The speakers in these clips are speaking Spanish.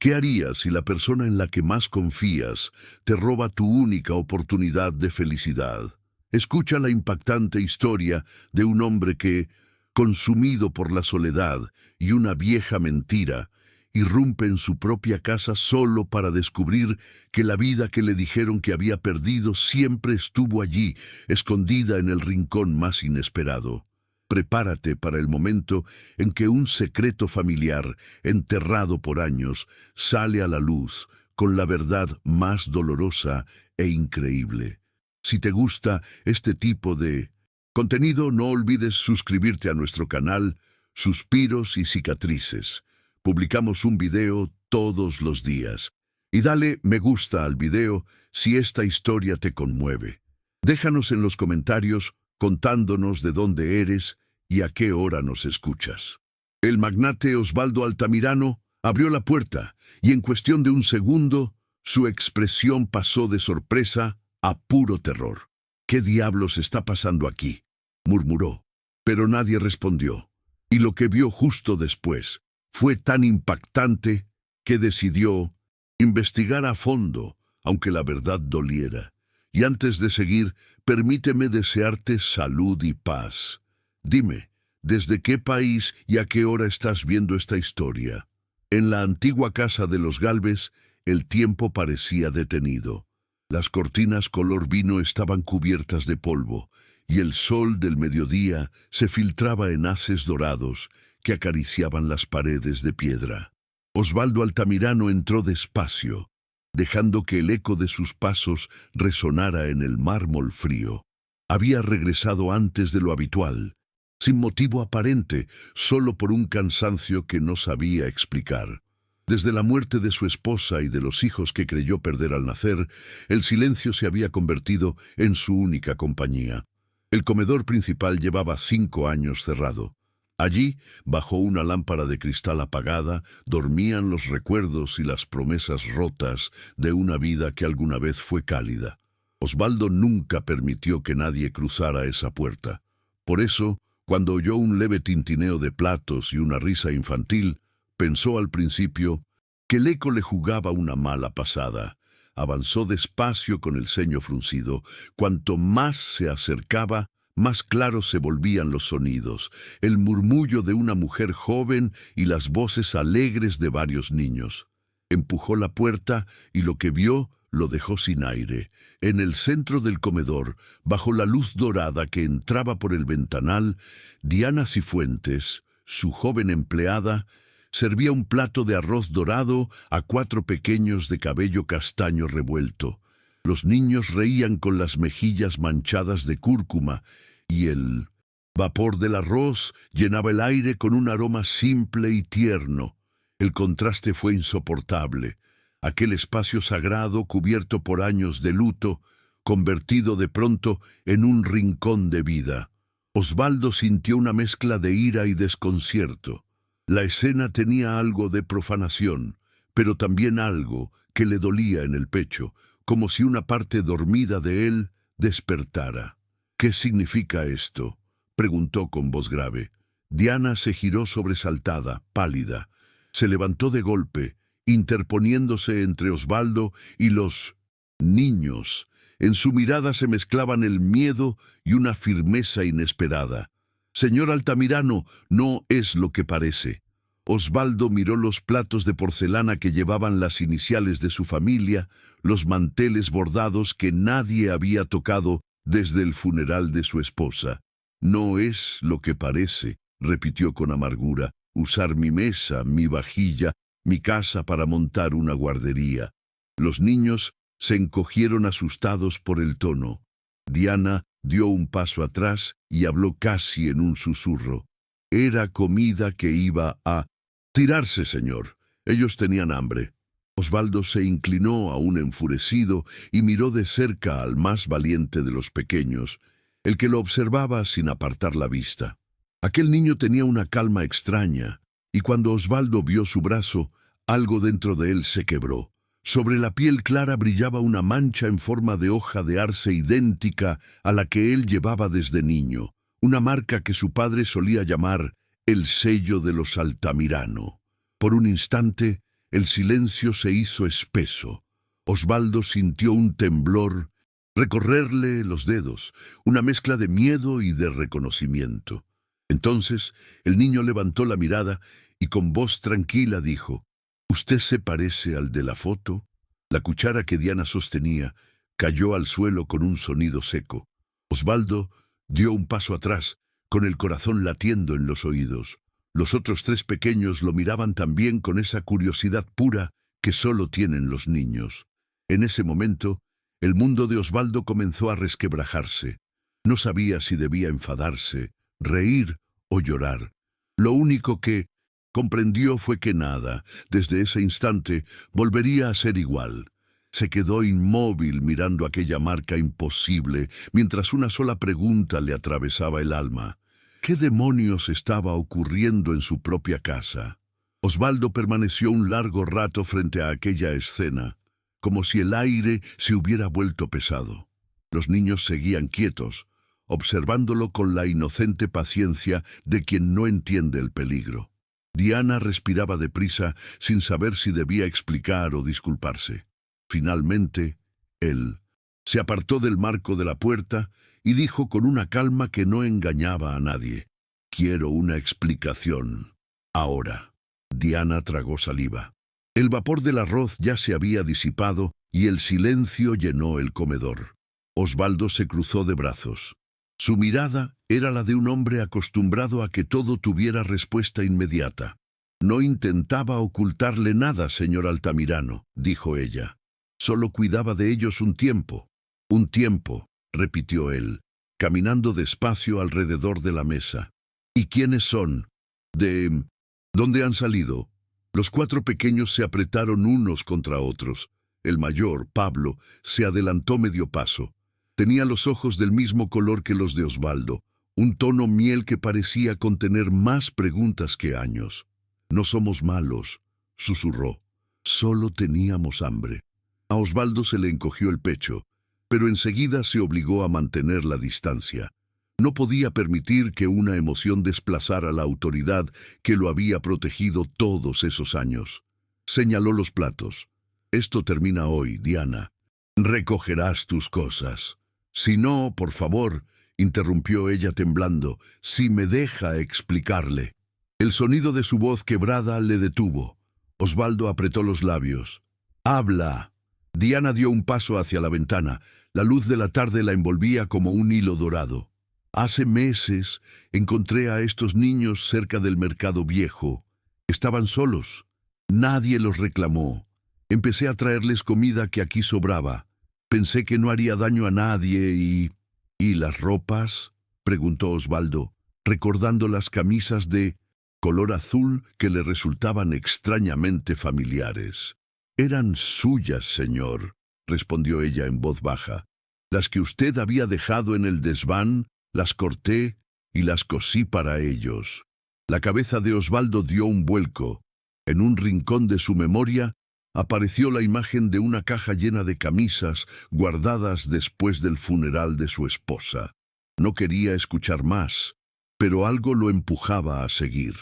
¿Qué harías si la persona en la que más confías te roba tu única oportunidad de felicidad? Escucha la impactante historia de un hombre que, consumido por la soledad y una vieja mentira, irrumpe en su propia casa solo para descubrir que la vida que le dijeron que había perdido siempre estuvo allí, escondida en el rincón más inesperado. Prepárate para el momento en que un secreto familiar, enterrado por años, sale a la luz con la verdad más dolorosa e increíble. Si te gusta este tipo de contenido, no olvides suscribirte a nuestro canal Suspiros y Cicatrices. Publicamos un video todos los días. Y dale me gusta al video si esta historia te conmueve. Déjanos en los comentarios contándonos de dónde eres y a qué hora nos escuchas. El magnate Osvaldo Altamirano abrió la puerta y en cuestión de un segundo su expresión pasó de sorpresa a puro terror. ¿Qué diablos está pasando aquí?, murmuró, pero nadie respondió. Y lo que vio justo después fue tan impactante que decidió investigar a fondo, aunque la verdad doliera. Y antes de seguir, permíteme desearte salud y paz. Dime, ¿desde qué país y a qué hora estás viendo esta historia? En la antigua casa de los Gálvez, el tiempo parecía detenido. Las cortinas color vino estaban cubiertas de polvo, y el sol del mediodía se filtraba en haces dorados que acariciaban las paredes de piedra. Osvaldo Altamirano entró despacio, dejando que el eco de sus pasos resonara en el mármol frío. Había regresado antes de lo habitual, sin motivo aparente, solo por un cansancio que no sabía explicar. Desde la muerte de su esposa y de los hijos que creyó perder al nacer, el silencio se había convertido en su única compañía. El comedor principal llevaba 5 años cerrado. Allí, bajo una lámpara de cristal apagada, dormían los recuerdos y las promesas rotas de una vida que alguna vez fue cálida. Osvaldo nunca permitió que nadie cruzara esa puerta. Por eso, cuando oyó un leve tintineo de platos y una risa infantil, pensó al principio que el eco le jugaba una mala pasada. Avanzó despacio con el ceño fruncido. Cuanto más se acercaba, más claros se volvían los sonidos, el murmullo de una mujer joven y las voces alegres de varios niños. Empujó la puerta y lo que vio lo dejó sin aire. En el centro del comedor, bajo la luz dorada que entraba por el ventanal, Diana Cifuentes, su joven empleada, servía un plato de arroz dorado a 4 pequeños de cabello castaño revuelto. Los niños reían con las mejillas manchadas de cúrcuma, y el vapor del arroz llenaba el aire con un aroma simple y tierno. El contraste fue insoportable. Aquel espacio sagrado, cubierto por años de luto, convertido de pronto en un rincón de vida. Osvaldo sintió una mezcla de ira y desconcierto. La escena tenía algo de profanación, pero también algo que le dolía en el pecho, como si una parte dormida de él despertara. «¿Qué significa esto?», preguntó con voz grave. Diana se giró sobresaltada, pálida. Se levantó de golpe, interponiéndose entre Osvaldo y los niños. En su mirada se mezclaban el miedo y una firmeza inesperada. «Señor Altamirano, no es lo que parece». Osvaldo miró los platos de porcelana que llevaban las iniciales de su familia, los manteles bordados que nadie había tocado desde el funeral de su esposa. «No es lo que parece», repitió con amargura, «usar mi mesa, mi vajilla, mi casa para montar una guardería». Los niños se encogieron asustados por el tono. Diana dio un paso atrás y habló casi en un susurro. «Era comida que iba a tirarse, señor. Ellos tenían hambre». Osvaldo se inclinó aún enfurecido y miró de cerca al más valiente de los pequeños, el que lo observaba sin apartar la vista. Aquel niño tenía una calma extraña, y cuando Osvaldo vio su brazo, algo dentro de él se quebró. Sobre la piel clara brillaba una mancha en forma de hoja de arce idéntica a la que él llevaba desde niño, una marca que su padre solía llamar el sello de los Altamirano. Por un instante, El silencio se hizo espeso. Osvaldo sintió un temblor recorrerle los dedos, una mezcla de miedo y de reconocimiento. Entonces el niño levantó la mirada y con voz tranquila dijo: «¿Usted se parece al de la foto?». La cuchara que Diana sostenía cayó al suelo con un sonido seco. Osvaldo dio un paso atrás, con el corazón latiendo en los oídos. Los otros tres pequeños lo miraban también con esa curiosidad pura que solo tienen los niños. En ese momento, el mundo de Osvaldo comenzó a resquebrajarse. No sabía si debía enfadarse, reír o llorar. Lo único que comprendió fue que nada, desde ese instante, volvería a ser igual. Se quedó inmóvil mirando aquella marca imposible, mientras una sola pregunta le atravesaba el alma. ¿Qué demonios estaba ocurriendo en su propia casa? Osvaldo permaneció un largo rato frente a aquella escena, como si el aire se hubiera vuelto pesado. Los niños seguían quietos, observándolo con la inocente paciencia de quien no entiende el peligro. Diana respiraba deprisa, sin saber si debía explicar o disculparse. Finalmente, él se apartó del marco de la puerta y dijo con una calma que no engañaba a nadie: «Quiero una explicación. Ahora». Diana tragó saliva. El vapor del arroz ya se había disipado y el silencio llenó el comedor. Osvaldo se cruzó de brazos. Su mirada era la de un hombre acostumbrado a que todo tuviera respuesta inmediata. «No intentaba ocultarle nada, señor Altamirano», dijo ella. «Solo cuidaba de ellos un tiempo». «Un tiempo», repitió él, caminando despacio alrededor de la mesa. «¿Y quiénes son? ¿De dónde han salido?». Los cuatro pequeños se apretaron unos contra otros. El mayor, Pablo, se adelantó medio paso. Tenía los ojos del mismo color que los de Osvaldo, un tono miel que parecía contener más preguntas que años. «No somos malos», susurró. «Solo teníamos hambre». A Osvaldo se le encogió el pecho, pero enseguida se obligó a mantener la distancia. No podía permitir que una emoción desplazara la autoridad que lo había protegido todos esos años. Señaló los platos. «Esto termina hoy, Diana. Recogerás tus cosas». «Si no, por favor», interrumpió ella temblando, «si me deja explicarle». El sonido de su voz quebrada le detuvo. Osvaldo apretó los labios. «Habla». Diana dio un paso hacia la ventana. La luz de la tarde la envolvía como un hilo dorado. «Hace meses encontré a estos niños cerca del mercado viejo. Estaban solos. Nadie los reclamó. Empecé a traerles comida que aquí sobraba. Pensé que no haría daño a nadie y... «¿Y las ropas?», preguntó Osvaldo, recordando las camisas de color azul que le resultaban extrañamente familiares. «Eran suyas, señor», respondió ella en voz baja. «Las que usted había dejado en el desván, las corté y las cosí para ellos». La cabeza de Osvaldo dio un vuelco. En un rincón de su memoria apareció la imagen de una caja llena de camisas guardadas después del funeral de su esposa. No quería escuchar más, pero algo lo empujaba a seguir.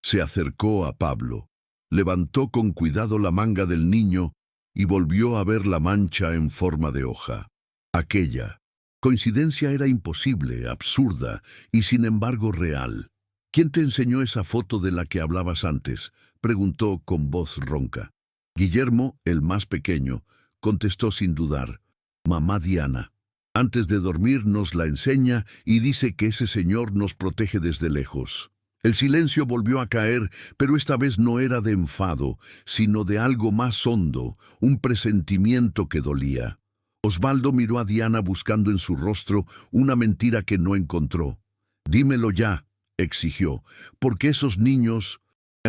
Se acercó a Pablo, levantó con cuidado la manga del niño y volvió a ver la mancha en forma de hoja. Aquella coincidencia era imposible, absurda y sin embargo real. «¿Quién te enseñó esa foto de la que hablabas antes?», preguntó con voz ronca. Guillermo, el más pequeño, contestó sin dudar: «Mamá Diana. Antes de dormir nos la enseña y dice que ese señor nos protege desde lejos». El silencio volvió a caer, pero esta vez no era de enfado, sino de algo más hondo, un presentimiento que dolía. Osvaldo miró a Diana buscando en su rostro una mentira que no encontró. «Dímelo ya», exigió, «porque esos niños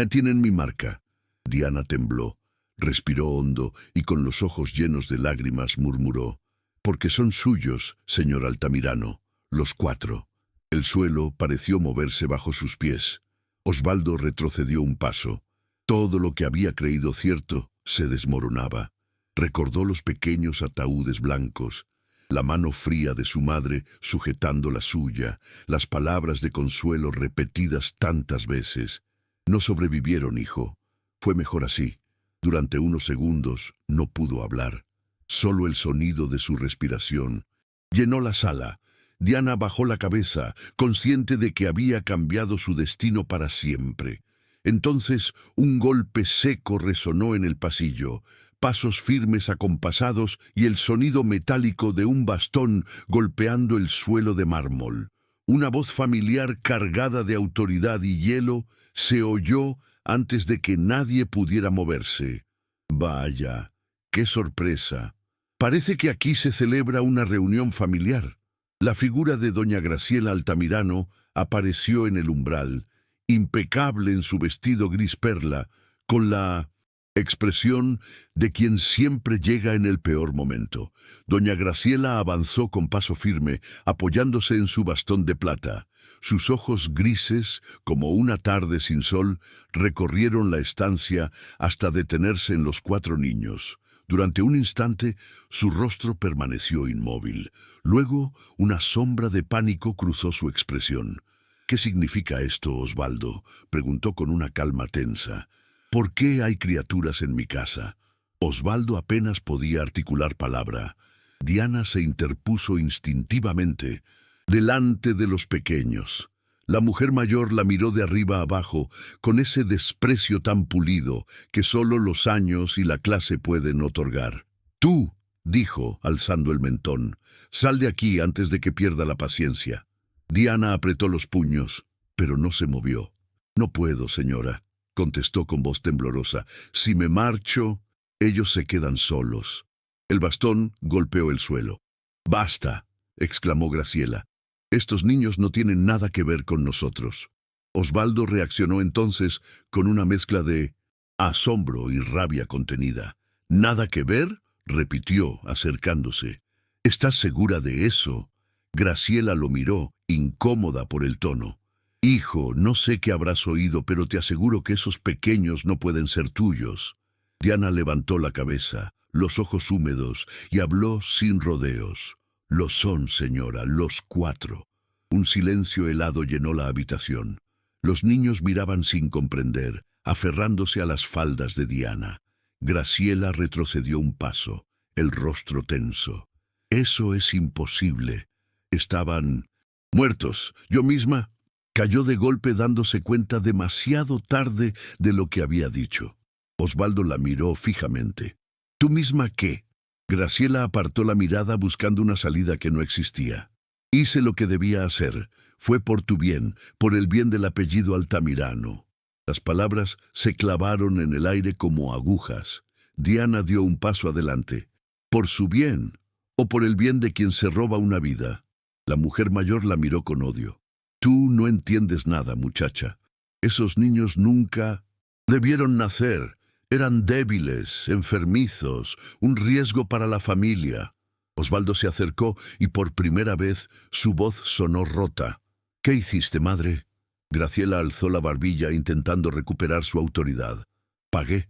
tienen mi marca». Diana tembló, respiró hondo y con los ojos llenos de lágrimas murmuró: «Porque son suyos, señor Altamirano, los cuatro». El suelo pareció moverse bajo sus pies. Osvaldo retrocedió un paso. Todo lo que había creído cierto se desmoronaba. Recordó los pequeños ataúdes blancos, la mano fría de su madre sujetando la suya, las palabras de consuelo repetidas tantas veces. «No sobrevivieron, hijo. Fue mejor así. Durante unos segundos no pudo hablar. Solo el sonido de su respiración llenó la sala. Diana bajó la cabeza, consciente de que había cambiado su destino para siempre. Entonces un golpe seco resonó en el pasillo, pasos firmes acompasados y el sonido metálico de un bastón golpeando el suelo de mármol. Una voz familiar cargada de autoridad y hielo se oyó antes de que nadie pudiera moverse. Vaya, qué sorpresa. Parece que aquí se celebra una reunión familiar. La figura de doña Graciela Altamirano apareció en el umbral, impecable en su vestido gris perla, con la expresión de quien siempre llega en el peor momento. Doña Graciela avanzó con paso firme, apoyándose en su bastón de plata. Sus ojos grises, como una tarde sin sol, recorrieron la estancia hasta detenerse en los 4 niños. Durante un instante, su rostro permaneció inmóvil. Luego, una sombra de pánico cruzó su expresión. «¿Qué significa esto, Osvaldo?», preguntó con una calma tensa. «¿Por qué hay criaturas en mi casa?». Osvaldo apenas podía articular palabra. Diana se interpuso instintivamente, delante de los pequeños. La mujer mayor la miró de arriba abajo, con ese desprecio tan pulido que solo los años y la clase pueden otorgar. «Tú», dijo, alzando el mentón, «sal de aquí antes de que pierda la paciencia». Diana apretó los puños, pero no se movió. «No puedo, señora», contestó con voz temblorosa. «Si me marcho, ellos se quedan solos». El bastón golpeó el suelo. «Basta», exclamó Graciela. «Estos niños no tienen nada que ver con nosotros». Osvaldo reaccionó entonces con una mezcla de asombro y rabia contenida. «¿Nada que ver?», repitió, acercándose. «¿Estás segura de eso?». Graciela lo miró, incómoda por el tono. «Hijo, no sé qué habrás oído, pero te aseguro que esos pequeños no pueden ser tuyos». Diana levantó la cabeza, los ojos húmedos, y habló sin rodeos. «Lo son, señora, los 4». Un silencio helado llenó la habitación. Los niños miraban sin comprender, aferrándose a las faldas de Diana. Graciela retrocedió un paso, el rostro tenso. «Eso es imposible». «Estaban muertos. Yo misma». Cayó de golpe dándose cuenta demasiado tarde de lo que había dicho. Osvaldo la miró fijamente. «¿Tú misma qué?». Graciela apartó la mirada buscando una salida que no existía. «Hice lo que debía hacer. Fue por tu bien, por el bien del apellido Altamirano». Las palabras se clavaron en el aire como agujas. Diana dio un paso adelante. «¿Por su bien o por el bien de quien se roba una vida?». La mujer mayor la miró con odio. «Tú no entiendes nada, muchacha. Esos niños nunca debieron nacer. Eran débiles, enfermizos, un riesgo para la familia». Osvaldo se acercó y por primera vez su voz sonó rota. «¿Qué hiciste, madre?». Graciela alzó la barbilla intentando recuperar su autoridad. Pagué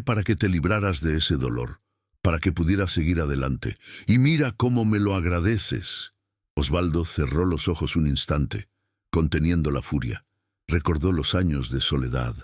para que te libraras de ese dolor, para que pudieras seguir adelante. Y mira cómo me lo agradeces». Osvaldo cerró los ojos un instante, conteniendo la furia. Recordó los años de soledad,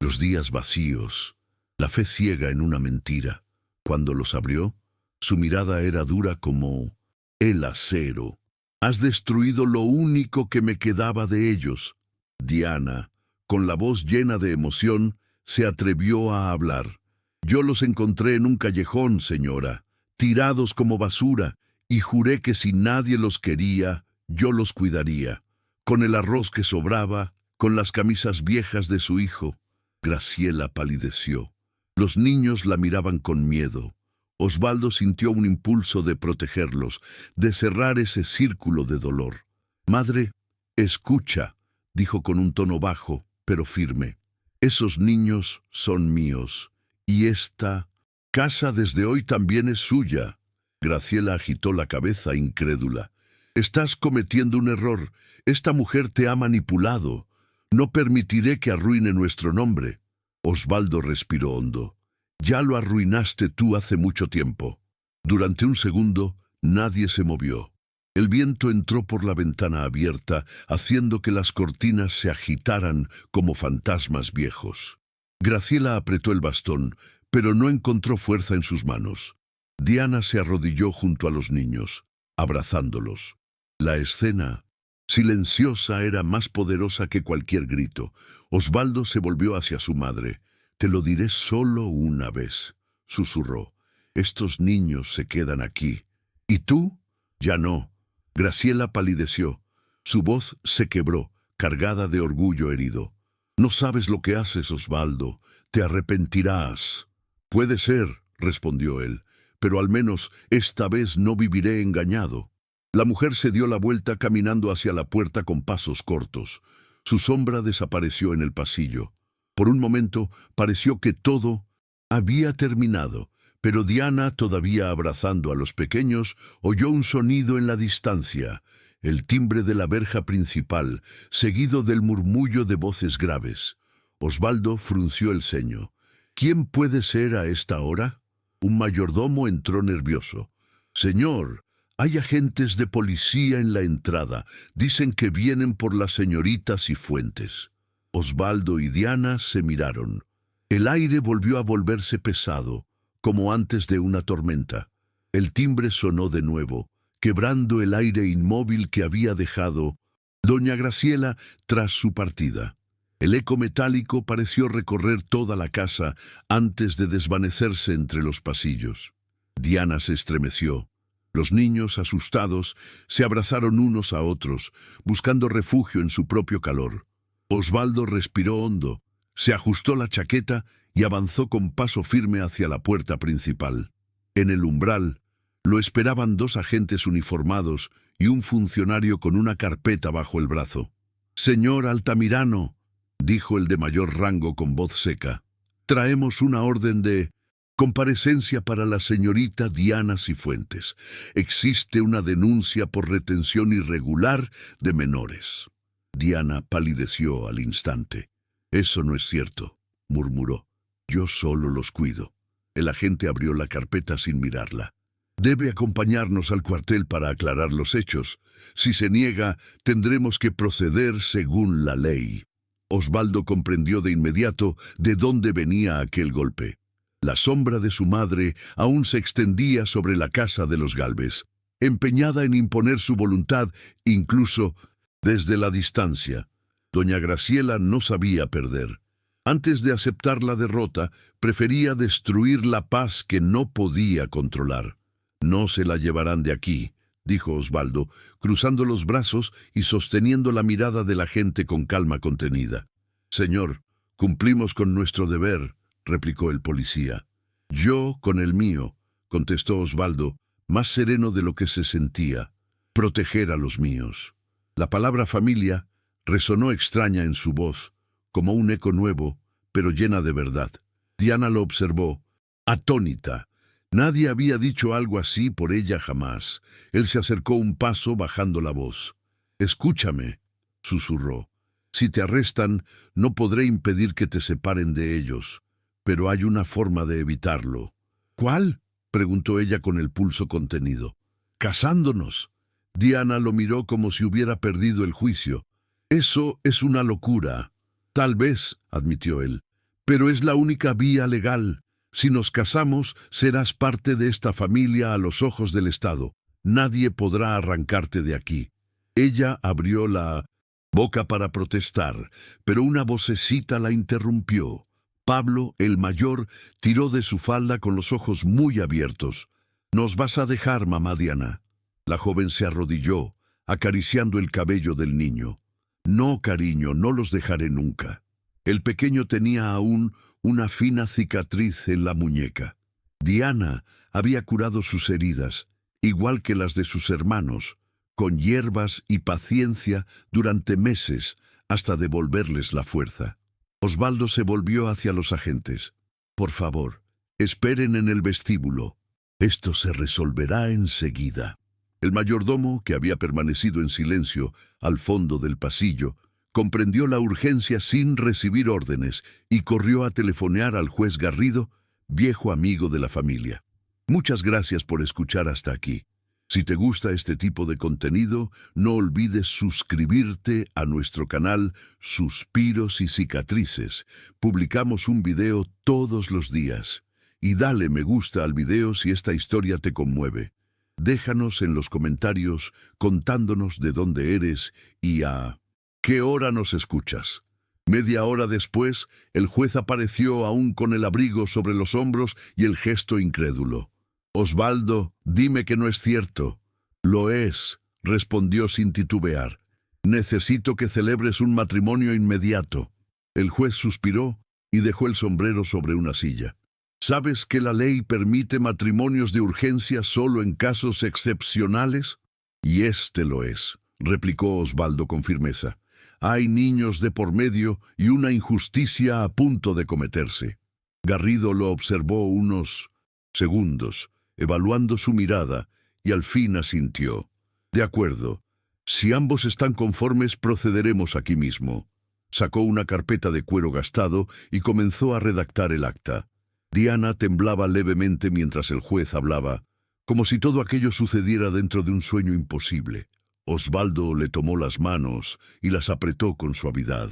los días vacíos, la fe ciega en una mentira. Cuando los abrió, su mirada era dura como el acero. «Has destruido lo único que me quedaba de ellos». Diana, con la voz llena de emoción, se atrevió a hablar. «Yo los encontré en un callejón, señora, tirados como basura, y juré que si nadie los quería, yo los cuidaría. Con el arroz que sobraba, con las camisas viejas de su hijo». Graciela palideció. Los niños la miraban con miedo. Osvaldo sintió un impulso de protegerlos, de cerrar ese círculo de dolor. «Madre, escucha», dijo con un tono bajo, pero firme. «Esos niños son míos, y esta casa desde hoy también es suya». Graciela agitó la cabeza incrédula. «Estás cometiendo un error. Esta mujer te ha manipulado. No permitiré que arruine nuestro nombre». Osvaldo respiró hondo. «Ya lo arruinaste tú hace mucho tiempo». Durante un segundo, nadie se movió. El viento entró por la ventana abierta, haciendo que las cortinas se agitaran como fantasmas viejos. Graciela apretó el bastón, pero no encontró fuerza en sus manos. Diana se arrodilló junto a los niños, abrazándolos. La escena, silenciosa, era más poderosa que cualquier grito. Osvaldo se volvió hacia su madre. «Te lo diré solo una vez», susurró. «Estos niños se quedan aquí. ¿Y tú?» «Ya no». Graciela palideció. Su voz se quebró, cargada de orgullo herido. «No sabes lo que haces, Osvaldo. Te arrepentirás». «Puede ser», respondió él, «pero al menos esta vez no viviré engañado». La mujer se dio la vuelta caminando hacia la puerta con pasos cortos. Su sombra desapareció en el pasillo. Por un momento pareció que todo había terminado, pero Diana, todavía abrazando a los pequeños, oyó un sonido en la distancia, el timbre de la verja principal, seguido del murmullo de voces graves. Osvaldo frunció el ceño. «¿Quién puede ser a esta hora?» Un mayordomo entró nervioso. «Señor, hay agentes de policía en la entrada. Dicen que vienen por la señorita Cifuentes». Osvaldo y Diana se miraron. El aire volvió a volverse pesado, como antes de una tormenta. El timbre sonó de nuevo, quebrando el aire inmóvil que había dejado doña Graciela tras su partida. El eco metálico pareció recorrer toda la casa antes de desvanecerse entre los pasillos. Diana se estremeció. Los niños, asustados, se abrazaron unos a otros, buscando refugio en su propio calor. Osvaldo respiró hondo, se ajustó la chaqueta y avanzó con paso firme hacia la puerta principal. En el umbral lo esperaban 2 agentes uniformados y un funcionario con una carpeta bajo el brazo. «Señor Altamirano», dijo el de mayor rango con voz seca, «traemos una orden de comparecencia para la señorita Diana Cifuentes. Existe una denuncia por retención irregular de menores». Diana palideció al instante. «Eso no es cierto», murmuró. «Yo solo los cuido». El agente abrió la carpeta sin mirarla. «Debe acompañarnos al cuartel para aclarar los hechos. Si se niega, tendremos que proceder según la ley». Osvaldo comprendió de inmediato de dónde venía aquel golpe. La sombra de su madre aún se extendía sobre la casa de los Gálvez, empeñada en imponer su voluntad incluso desde la distancia. Doña Graciela no sabía perder. Antes de aceptar la derrota, prefería destruir la paz que no podía controlar. «No se la llevarán de aquí», dijo Osvaldo, cruzando los brazos y sosteniendo la mirada de la gente con calma contenida. «Señor, cumplimos con nuestro deber», replicó el policía. «Yo con el mío», contestó Osvaldo, más sereno de lo que se sentía. «Proteger a los míos». La palabra familia resonó extraña en su voz, como un eco nuevo, pero llena de verdad. Diana lo observó, atónita. Nadie había dicho algo así por ella jamás. Él se acercó un paso bajando la voz. «Escúchame», susurró. «Si te arrestan, no podré impedir que te separen de ellos, pero hay una forma de evitarlo». «¿Cuál?», preguntó ella con el pulso contenido. «Casándonos». Diana lo miró como si hubiera perdido el juicio. «Eso es una locura». «Tal vez», admitió él, «pero es la única vía legal. Si nos casamos, serás parte de esta familia a los ojos del Estado. Nadie podrá arrancarte de aquí». Ella abrió la boca para protestar, pero una vocecita la interrumpió. Pablo, el mayor, tiró de su falda con los ojos muy abiertos. «Nos vas a dejar, mamá Diana». La joven se arrodilló, acariciando el cabello del niño. «No, cariño, no los dejaré nunca». El pequeño tenía aún una fina cicatriz en la muñeca. Diana había curado sus heridas, igual que las de sus hermanos, con hierbas y paciencia durante meses hasta devolverles la fuerza. Osvaldo se volvió hacia los agentes. «Por favor, esperen en el vestíbulo. Esto se resolverá enseguida». El mayordomo, que había permanecido en silencio al fondo del pasillo, comprendió la urgencia sin recibir órdenes y corrió a telefonear al juez Garrido, viejo amigo de la familia. Muchas gracias por escuchar hasta aquí. Si te gusta este tipo de contenido, no olvides suscribirte a nuestro canal Suspiros y Cicatrices. Publicamos un video todos los días. y dale me gusta al video si esta historia te conmueve. Déjanos en los comentarios contándonos de dónde eres y a qué hora nos escuchas. Media hora después, el juez apareció aún con el abrigo sobre los hombros y el gesto incrédulo. «Osvaldo, dime que no es cierto». «Lo es», respondió sin titubear. «Necesito que celebres un matrimonio inmediato». El juez suspiró y dejó el sombrero sobre una silla. «¿Sabes que la ley permite matrimonios de urgencia solo en casos excepcionales?» «Y este lo es», replicó Osvaldo con firmeza. «Hay niños de por medio y una injusticia a punto de cometerse». Garrido lo observó unos segundos, evaluando su mirada, y al fin asintió. «De acuerdo. Si ambos están conformes, procederemos aquí mismo». Sacó una carpeta de cuero gastado y comenzó a redactar el acta. Diana temblaba levemente mientras el juez hablaba, como si todo aquello sucediera dentro de un sueño imposible. Osvaldo le tomó las manos y las apretó con suavidad.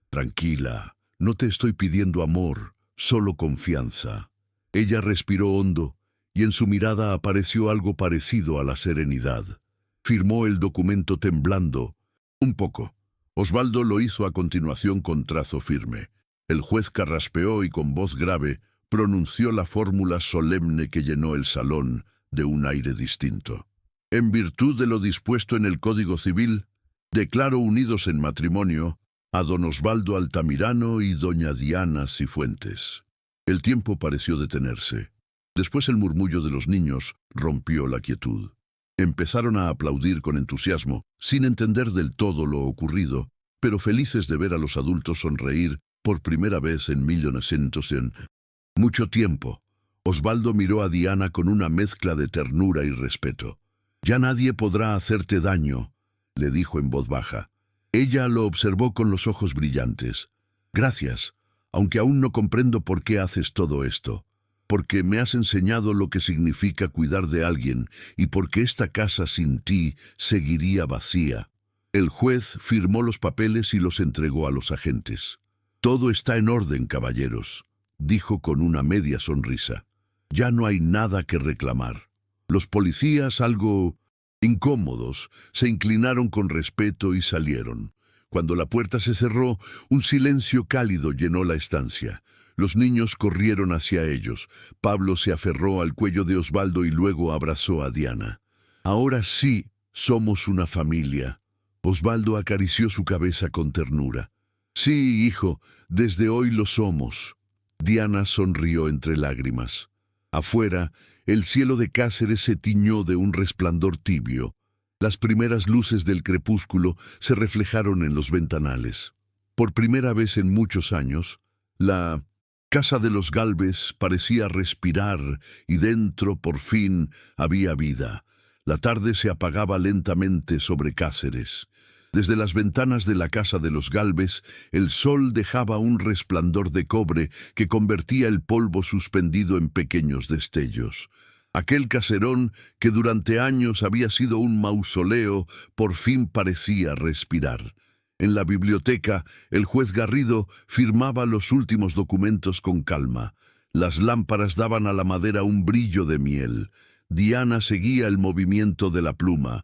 «Tranquila, no te estoy pidiendo amor, solo confianza». Ella respiró hondo y en su mirada apareció algo parecido a la serenidad. Firmó el documento temblando un poco. Osvaldo lo hizo a continuación con trazo firme. El juez carraspeó y con voz grave pronunció la fórmula solemne que llenó el salón de un aire distinto. «En virtud de lo dispuesto en el Código Civil, declaro unidos en matrimonio a don Osvaldo Altamirano y doña Diana Cifuentes». El tiempo pareció detenerse. Después el murmullo de los niños rompió la quietud. Empezaron a aplaudir con entusiasmo, sin entender del todo lo ocurrido, pero felices de ver a los adultos sonreír por primera vez en 1900 mucho tiempo. Osvaldo miró a Diana con una mezcla de ternura y respeto. «Ya nadie podrá hacerte daño», le dijo en voz baja. Ella lo observó con los ojos brillantes. «Gracias, aunque aún no comprendo por qué haces todo esto. Porque me has enseñado lo que significa cuidar de alguien y porque esta casa sin ti seguiría vacía». El juez firmó los papeles y los entregó a los agentes. «Todo está en orden, caballeros», dijo con una media sonrisa. «Ya no hay nada que reclamar». Los policías, algo incómodos, se inclinaron con respeto y salieron. Cuando la puerta se cerró, un silencio cálido llenó la estancia. Los niños corrieron hacia ellos. Pablo se aferró al cuello de Osvaldo y luego abrazó a Diana. «Ahora sí somos una familia». Osvaldo acarició su cabeza con ternura. «Sí, hijo, desde hoy lo somos». Diana sonrió entre lágrimas. Afuera, el cielo de Cáceres se tiñó de un resplandor tibio. Las primeras luces del crepúsculo se reflejaron en los ventanales. Por primera vez en muchos años, la casa de los Gálvez parecía respirar y dentro, por fin, había vida. La tarde se apagaba lentamente sobre Cáceres. Desde las ventanas de la casa de los Gálvez, el sol dejaba un resplandor de cobre que convertía el polvo suspendido en pequeños destellos. Aquel caserón, que durante años había sido un mausoleo, por fin parecía respirar. En la biblioteca, el juez Garrido firmaba los últimos documentos con calma. Las lámparas daban a la madera un brillo de miel. Diana seguía el movimiento de la pluma,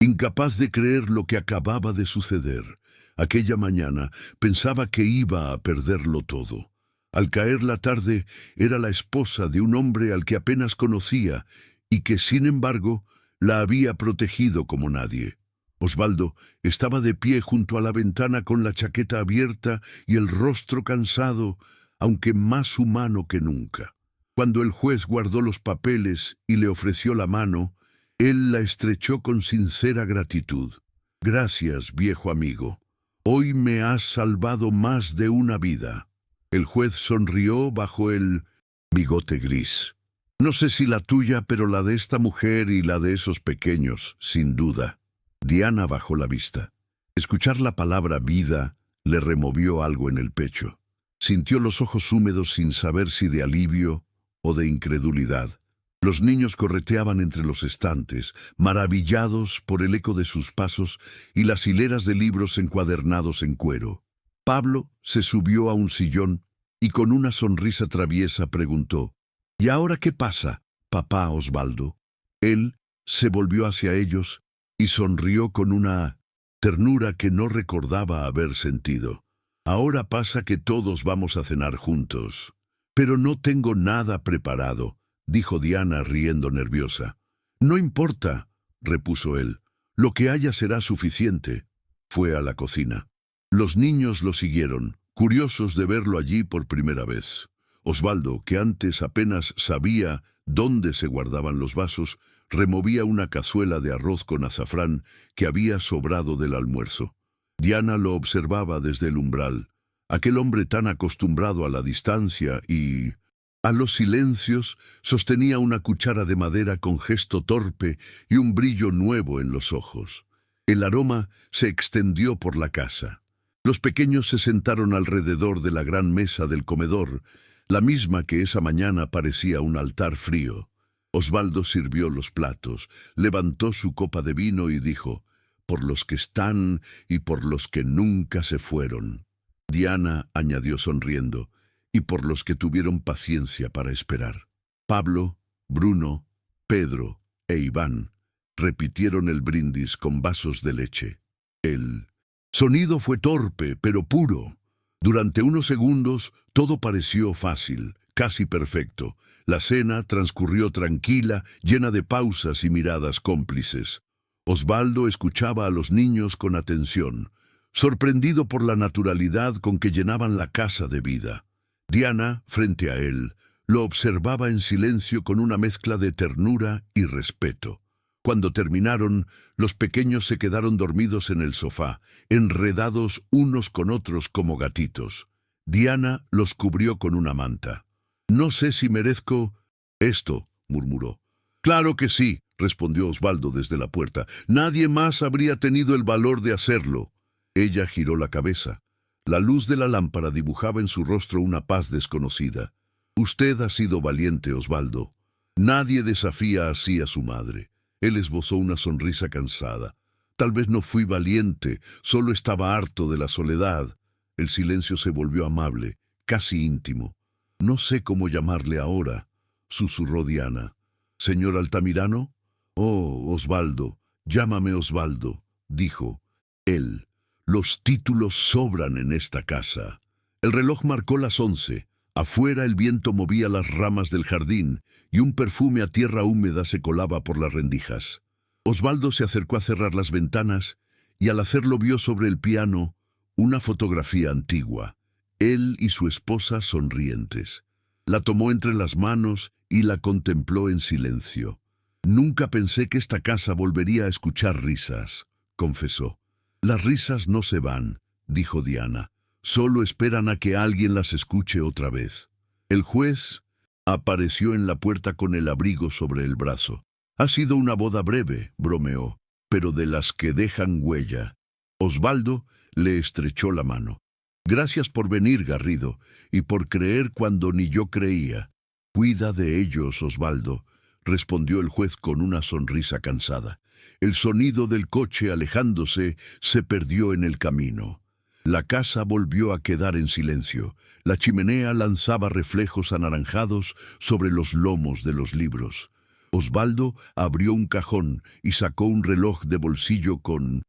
incapaz de creer lo que acababa de suceder. Aquella mañana pensaba que iba a perderlo todo. Al caer la tarde, era la esposa de un hombre al que apenas conocía y que, sin embargo, la había protegido como nadie. Osvaldo estaba de pie junto a la ventana con la chaqueta abierta y el rostro cansado, aunque más humano que nunca. Cuando el juez guardó los papeles y le ofreció la mano, él la estrechó con sincera gratitud. «Gracias, viejo amigo. Hoy me has salvado más de una vida». El juez sonrió bajo el bigote gris. «No sé si la tuya, pero la de esta mujer y la de esos pequeños, sin duda». Diana bajó la vista. Escuchar la palabra vida le removió algo en el pecho. Sintió los ojos húmedos sin saber si de alivio o de incredulidad. Los niños correteaban entre los estantes, maravillados por el eco de sus pasos y las hileras de libros encuadernados en cuero. Pablo se subió a un sillón y con una sonrisa traviesa preguntó: ¿Y ahora qué pasa, papá Osvaldo? Él se volvió hacia ellos y sonrió con una ternura que no recordaba haber sentido. Ahora pasa que todos vamos a cenar juntos. Pero no tengo nada preparado, dijo Diana riendo nerviosa. No importa, repuso él. Lo que haya será suficiente. Fue a la cocina. Los niños lo siguieron, curiosos de verlo allí por primera vez. Osvaldo, que antes apenas sabía dónde se guardaban los vasos, removía una cazuela de arroz con azafrán que había sobrado del almuerzo. Diana lo observaba desde el umbral, aquel hombre tan acostumbrado a la distancia y a los silencios. Sostenía una cuchara de madera con gesto torpe y un brillo nuevo en los ojos. El aroma se extendió por la casa. Los pequeños se sentaron alrededor de la gran mesa del comedor, la misma que esa mañana parecía un altar frío. Osvaldo sirvió los platos, levantó su copa de vino y dijo: «Por los que están y por los que nunca se fueron». Diana añadió sonriendo: «Y por los que tuvieron paciencia para esperar». Pablo, Bruno, Pedro e Iván repitieron el brindis con vasos de leche. El sonido fue torpe, pero puro. Durante unos segundos todo pareció fácil, casi perfecto. La cena transcurrió tranquila, llena de pausas y miradas cómplices. Osvaldo escuchaba a los niños con atención, sorprendido por la naturalidad con que llenaban la casa de vida. Diana, frente a él, lo observaba en silencio con una mezcla de ternura y respeto. Cuando terminaron, los pequeños se quedaron dormidos en el sofá, enredados unos con otros como gatitos. Diana los cubrió con una manta. «No sé si merezco esto», murmuró. «Claro que sí», respondió Osvaldo desde la puerta. «Nadie más habría tenido el valor de hacerlo». Ella giró la cabeza. La luz de la lámpara dibujaba en su rostro una paz desconocida. «Usted ha sido valiente, Osvaldo. Nadie desafía así a su madre». Él esbozó una sonrisa cansada. «Tal vez no fui valiente, solo estaba harto de la soledad». El silencio se volvió amable, casi íntimo. «No sé cómo llamarle ahora», susurró Diana. «¿Señor Altamirano?» «Oh, Osvaldo, llámame Osvaldo», dijo él. «Los títulos sobran en esta casa». El reloj marcó las 11. Afuera el viento movía las ramas del jardín y un perfume a tierra húmeda se colaba por las rendijas. Osvaldo se acercó a cerrar las ventanas y al hacerlo vio sobre el piano una fotografía antigua. Él y su esposa sonrientes. La tomó entre las manos y la contempló en silencio. «Nunca pensé que esta casa volvería a escuchar risas», confesó. «Las risas no se van», dijo Diana. «Solo esperan a que alguien las escuche otra vez». El juez apareció en la puerta con el abrigo sobre el brazo. «Ha sido una boda breve», bromeó, «pero de las que dejan huella». Osvaldo le estrechó la mano. «Gracias por venir, Garrido, y por creer cuando ni yo creía». «Cuida de ellos, Osvaldo», respondió el juez con una sonrisa cansada. El sonido del coche alejándose se perdió en el camino. La casa volvió a quedar en silencio. La chimenea lanzaba reflejos anaranjados sobre los lomos de los libros. Osvaldo abrió un cajón y sacó un reloj de bolsillo con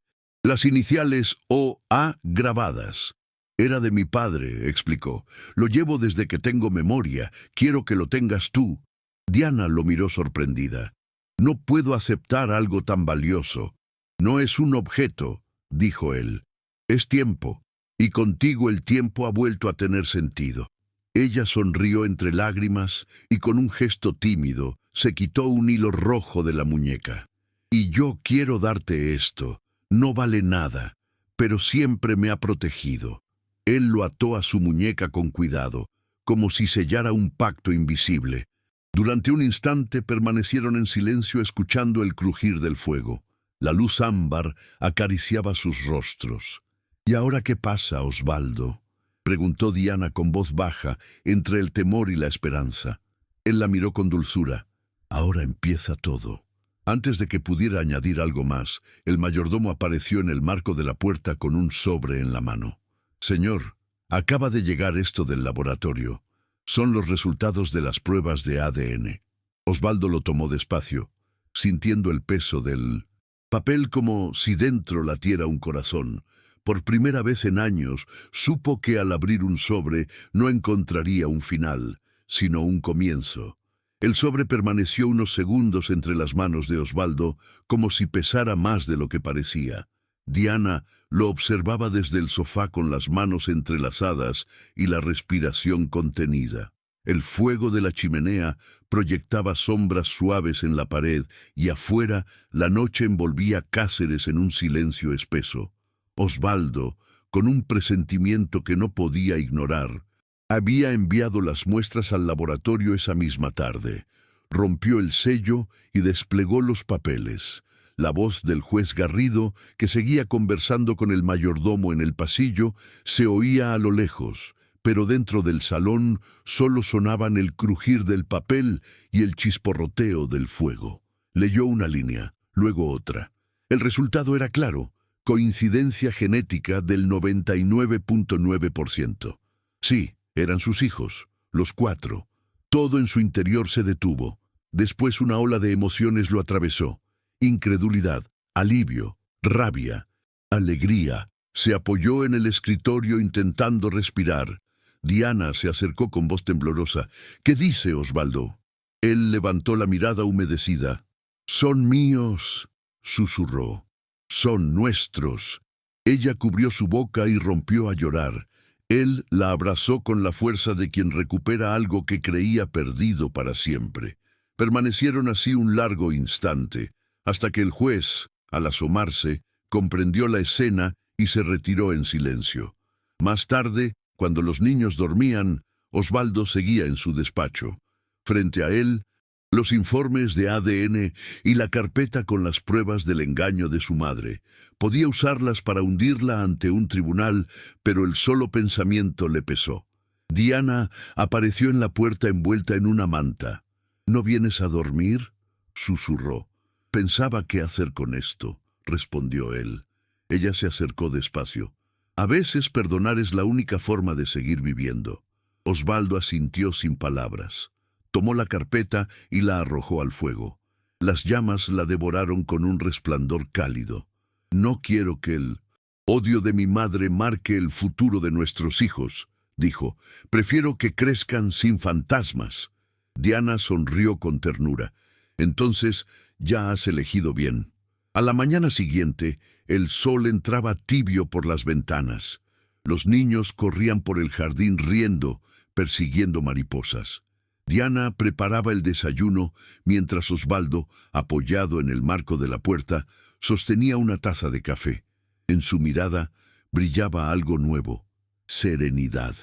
las iniciales O.A. grabadas. «Era de mi padre», explicó. «Lo llevo desde que tengo memoria. Quiero que lo tengas tú». Diana lo miró sorprendida. «No puedo aceptar algo tan valioso». «No es un objeto», dijo él. «Es tiempo, y contigo el tiempo ha vuelto a tener sentido». Ella sonrió entre lágrimas y con un gesto tímido se quitó un hilo rojo de la muñeca. «Y yo quiero darte esto. No vale nada, pero siempre me ha protegido». Él lo ató a su muñeca con cuidado, como si sellara un pacto invisible. Durante un instante permanecieron en silencio escuchando el crujir del fuego. La luz ámbar acariciaba sus rostros. «¿Y ahora qué pasa, Osvaldo?», preguntó Diana con voz baja, entre el temor y la esperanza. Él la miró con dulzura. «Ahora empieza todo». Antes de que pudiera añadir algo más, el mayordomo apareció en el marco de la puerta con un sobre en la mano. «Señor, acaba de llegar esto del laboratorio». Son los resultados de las pruebas de ADN. Osvaldo lo tomó despacio, sintiendo el peso del papel como si dentro latiera un corazón. Por primera vez en años, supo que al abrir un sobre no encontraría un final, sino un comienzo. El sobre permaneció unos segundos entre las manos de Osvaldo, como si pesara más de lo que parecía. Diana lo observaba desde el sofá con las manos entrelazadas y la respiración contenida. El fuego de la chimenea proyectaba sombras suaves en la pared y afuera la noche envolvía Cáceres en un silencio espeso. Osvaldo, con un presentimiento que no podía ignorar, había enviado las muestras al laboratorio esa misma tarde. Rompió el sello y desplegó los papeles. La voz del juez Garrido, que seguía conversando con el mayordomo en el pasillo, se oía a lo lejos, pero dentro del salón solo sonaban el crujir del papel y el chisporroteo del fuego. Leyó una línea, luego otra. El resultado era claro: coincidencia genética del 99.9%. Sí, eran sus hijos, los 4. Todo en su interior se detuvo. Después una ola de emociones lo atravesó. Incredulidad, alivio, rabia, alegría. Se apoyó en el escritorio intentando respirar. Diana se acercó con voz temblorosa. «¿Qué dice Osvaldo?» Él levantó la mirada humedecida. «Son míos», susurró. «Son nuestros». Ella cubrió su boca y rompió a llorar. Él la abrazó con la fuerza de quien recupera algo que creía perdido para siempre. Permanecieron así un largo instante, hasta que el juez, al asomarse, comprendió la escena y se retiró en silencio. Más tarde, cuando los niños dormían, Osvaldo seguía en su despacho. Frente a él, los informes de ADN y la carpeta con las pruebas del engaño de su madre. Podía usarlas para hundirla ante un tribunal, pero el solo pensamiento le pesó. Diana apareció en la puerta envuelta en una manta. «¿No vienes a dormir?», susurró. «Pensaba qué hacer con esto», respondió él. Ella se acercó despacio. «A veces perdonar es la única forma de seguir viviendo». Osvaldo asintió sin palabras. Tomó la carpeta y la arrojó al fuego. Las llamas la devoraron con un resplandor cálido. «No quiero que el odio de mi madre marque el futuro de nuestros hijos», dijo. «Prefiero que crezcan sin fantasmas». Diana sonrió con ternura. «Entonces, ya has elegido bien». A la mañana siguiente, el sol entraba tibio por las ventanas. Los niños corrían por el jardín riendo, persiguiendo mariposas. Diana preparaba el desayuno mientras Osvaldo, apoyado en el marco de la puerta, sostenía una taza de café. En su mirada brillaba algo nuevo: serenidad.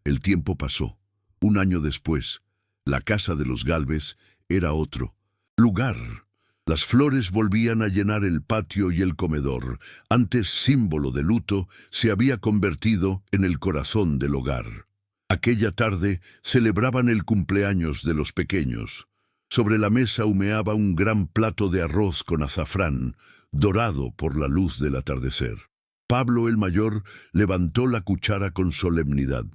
El tiempo pasó. Un año después, la casa de los Gálvez era otro lugar. Las flores volvían a llenar el patio y el comedor. Antes símbolo de luto, se había convertido en el corazón del hogar. Aquella tarde celebraban el cumpleaños de los pequeños. Sobre la mesa humeaba un gran plato de arroz con azafrán, dorado por la luz del atardecer. Pablo el mayor levantó la cuchara con solemnidad.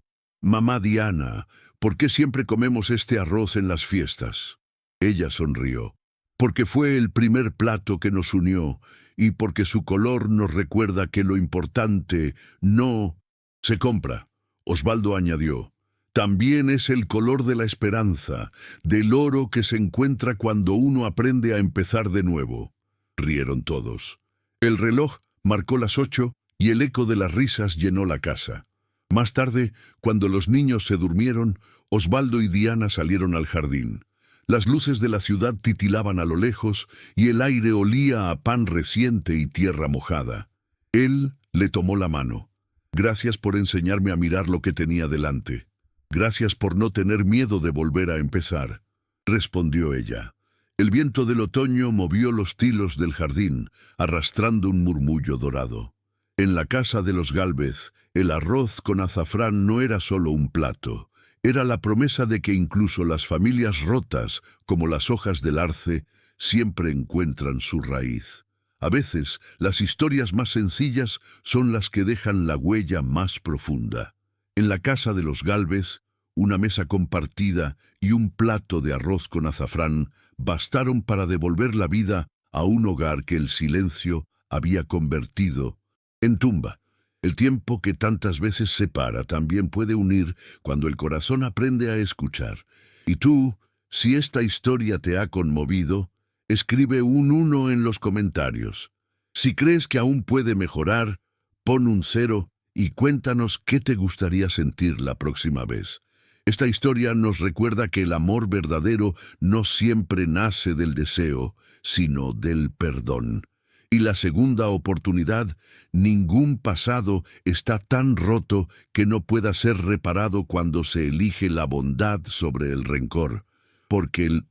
«Mamá Diana, ¿por qué siempre comemos este arroz en las fiestas?». Ella sonrió. «Porque fue el primer plato que nos unió y porque su color nos recuerda que lo importante no se compra». Osvaldo añadió: «También es el color de la esperanza, del oro que se encuentra cuando uno aprende a empezar de nuevo». Rieron todos. El reloj marcó las 8 y el eco de las risas llenó la casa. Más tarde, cuando los niños se durmieron, Osvaldo y Diana salieron al jardín. Las luces de la ciudad titilaban a lo lejos y el aire olía a pan reciente y tierra mojada. Él le tomó la mano. «Gracias por enseñarme a mirar lo que tenía delante. Gracias por no tener miedo de volver a empezar», respondió ella. El viento del otoño movió los tilos del jardín, arrastrando un murmullo dorado. En la casa de los Gálvez, el arroz con azafrán no era solo un plato. Era la promesa de que incluso las familias rotas, como las hojas del arce, siempre encuentran su raíz. A veces, las historias más sencillas son las que dejan la huella más profunda. En la casa de los Gálvez, una mesa compartida y un plato de arroz con azafrán bastaron para devolver la vida a un hogar que el silencio había convertido en tumba. El tiempo que tantas veces separa también puede unir cuando el corazón aprende a escuchar. Y tú, si esta historia te ha conmovido, escribe un 1 en los comentarios. Si crees que aún puede mejorar, pon un 0 y cuéntanos qué te gustaría sentir la próxima vez. Esta historia nos recuerda que el amor verdadero no siempre nace del deseo, sino del perdón. Y la segunda oportunidad, ningún pasado está tan roto que no pueda ser reparado cuando se elige la bondad sobre el rencor. Porque el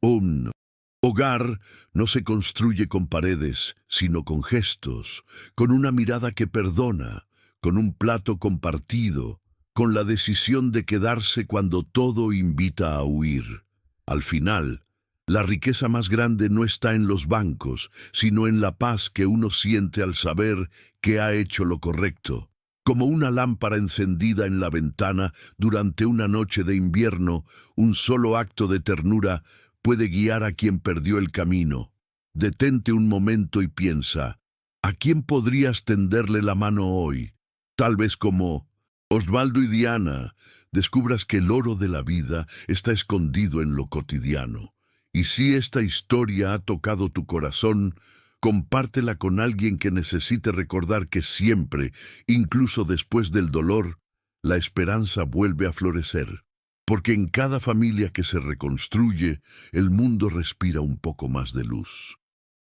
hogar no se construye con paredes, sino con gestos, con una mirada que perdona, con un plato compartido, con la decisión de quedarse cuando todo invita a huir. Al final, la riqueza más grande no está en los bancos, sino en la paz que uno siente al saber que ha hecho lo correcto. Como una lámpara encendida en la ventana durante una noche de invierno, un solo acto de ternura puede guiar a quien perdió el camino. Detente un momento y piensa, ¿a quién podrías tenderle la mano hoy? Tal vez como Osvaldo y Diana, descubras que el oro de la vida está escondido en lo cotidiano. Y si esta historia ha tocado tu corazón, compártela con alguien que necesite recordar que siempre, incluso después del dolor, la esperanza vuelve a florecer. Porque en cada familia que se reconstruye, el mundo respira un poco más de luz.